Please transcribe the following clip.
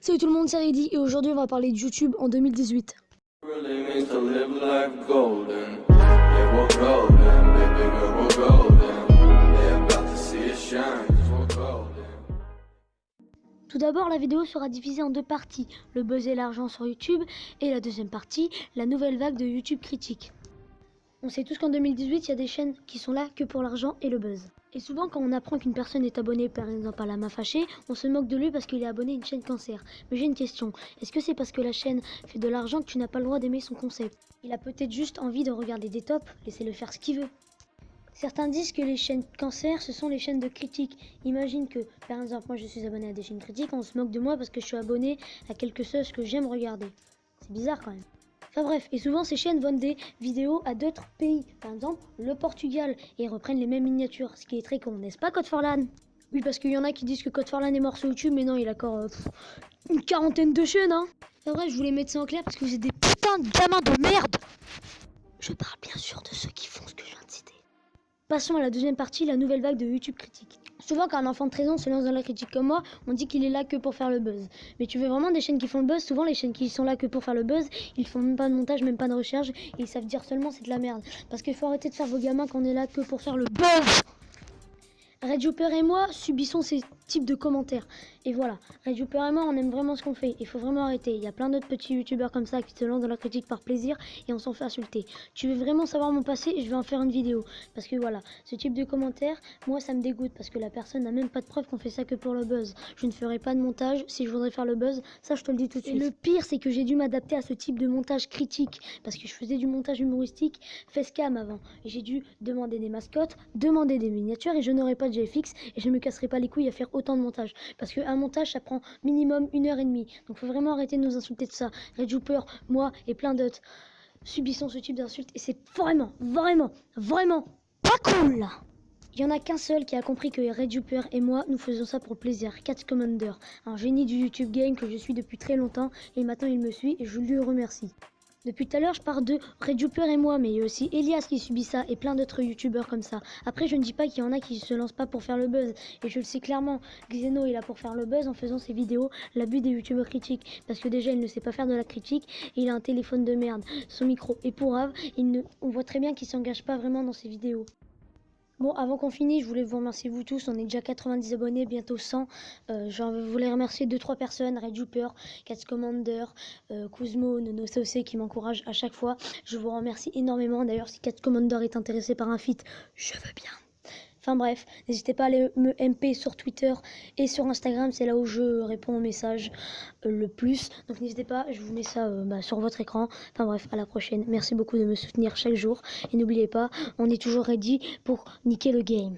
Salut tout le monde, c'est Reddy et aujourd'hui on va parler de YouTube en 2018. Tout d'abord, la vidéo sera divisée en deux parties, le buzz et l'argent sur YouTube, et la deuxième partie, la nouvelle vague de YouTube critique. On sait tous qu'en 2018, il y a des chaînes qui sont là que pour l'argent et le buzz. Et souvent, quand on apprend qu'une personne est abonnée, par exemple à La Main Fâchée, on se moque de lui parce qu'il est abonné à une chaîne cancer. Mais j'ai une question, est-ce que c'est parce que la chaîne fait de l'argent que tu n'as pas le droit d'aimer son concept? Il a peut-être juste envie de regarder des tops, laissez-le faire ce qu'il veut. Certains disent que les chaînes cancer, ce sont les chaînes de critiques. Imagine que, par exemple, moi je suis abonné à des chaînes critiques, on se moque de moi parce que je suis abonné à quelque chose que j'aime regarder. C'est bizarre quand même. Enfin bref, et souvent ces chaînes vendent des vidéos à d'autres pays, par exemple le Portugal, et reprennent les mêmes miniatures, ce qui est très con, n'est-ce pas Code Forlan? Oui, parce qu'il y en a qui disent que Code Forlan est mort sur YouTube, mais non, il a encore une quarantaine de chaînes, hein. Enfin bref, je voulais mettre ça en clair parce que vous êtes des putains de gamins de merde. Je parle bien sûr de ceux qui font ce que je viens de citer. Passons à la deuxième partie, la nouvelle vague de YouTube critique. Souvent quand un enfant de 13 ans se lance dans la critique comme moi, on dit qu'il est là que pour faire le buzz. Mais tu veux vraiment des chaînes qui font le buzz? Souvent les chaînes qui sont là que pour faire le buzz, ils font même pas de montage, même pas de recherche, et ils savent dire seulement c'est de la merde. Parce qu'il faut arrêter de faire vos gamins qu'on est là que pour faire le buzz. RedYouper et moi subissons ces types de commentaires. Et voilà, RedYouper et moi on aime vraiment ce qu'on fait. Il faut vraiment arrêter. Il y a plein d'autres petits youtubeurs comme ça qui se lancent dans la critique par plaisir et on s'en fait insulter. Tu veux vraiment savoir mon passé? Je vais en faire une vidéo. Parce que voilà, ce type de commentaires, moi ça me dégoûte parce que la personne n'a même pas de preuve qu'on fait ça que pour le buzz. Je ne ferai pas de montage si je voudrais faire le buzz, ça je te le dis tout de suite. Et le pire c'est que j'ai dû m'adapter à ce type de montage critique parce que je faisais du montage humoristique facecam avant. Et j'ai dû demander des mascottes, demander des miniatures et je n'aurais pas de GFX et je me casserai pas les couilles à faire autant de montage parce qu'un montage ça prend minimum 1h30, donc faut vraiment arrêter de nous insulter de ça. RedYouper, moi et plein d'autres subissons ce type d'insultes et c'est vraiment pas cool. Il y en a qu'un seul qui a compris que RedYouper et moi nous faisons ça pour le plaisir, Cat Commander, un génie du YouTube game que je suis depuis très longtemps et maintenant il me suit et je lui remercie. Depuis tout à l'heure, je parle de RedYouper et moi, mais il y a aussi Elias qui subit ça et plein d'autres youtubeurs comme ça. Après, je ne dis pas qu'il y en a qui se lancent pas pour faire le buzz, et je le sais clairement. Xeno est là pour faire le buzz en faisant ses vidéos, l'abus des youtubeurs critiques, parce que déjà il ne sait pas faire de la critique, et il a un téléphone de merde. Son micro est pourrave, on voit très bien qu'il s'engage pas vraiment dans ses vidéos. Bon, avant qu'on finisse, je voulais vous remercier vous tous. On est déjà 90 abonnés, bientôt 100. Je voulais remercier 2-3 personnes, RedYouper, Cats Commander, Kuzmo, Nono Saucé qui m'encouragent à chaque fois. Je vous remercie énormément. D'ailleurs, si Cats Commander est intéressé par un feat, je veux bien. Enfin bref, n'hésitez pas à aller me MP sur Twitter et sur Instagram, c'est là où je réponds aux messages le plus. Donc n'hésitez pas, je vous mets ça sur votre écran. Enfin bref, à la prochaine. Merci beaucoup de me soutenir chaque jour. Et n'oubliez pas, on est toujours ready pour niquer le game.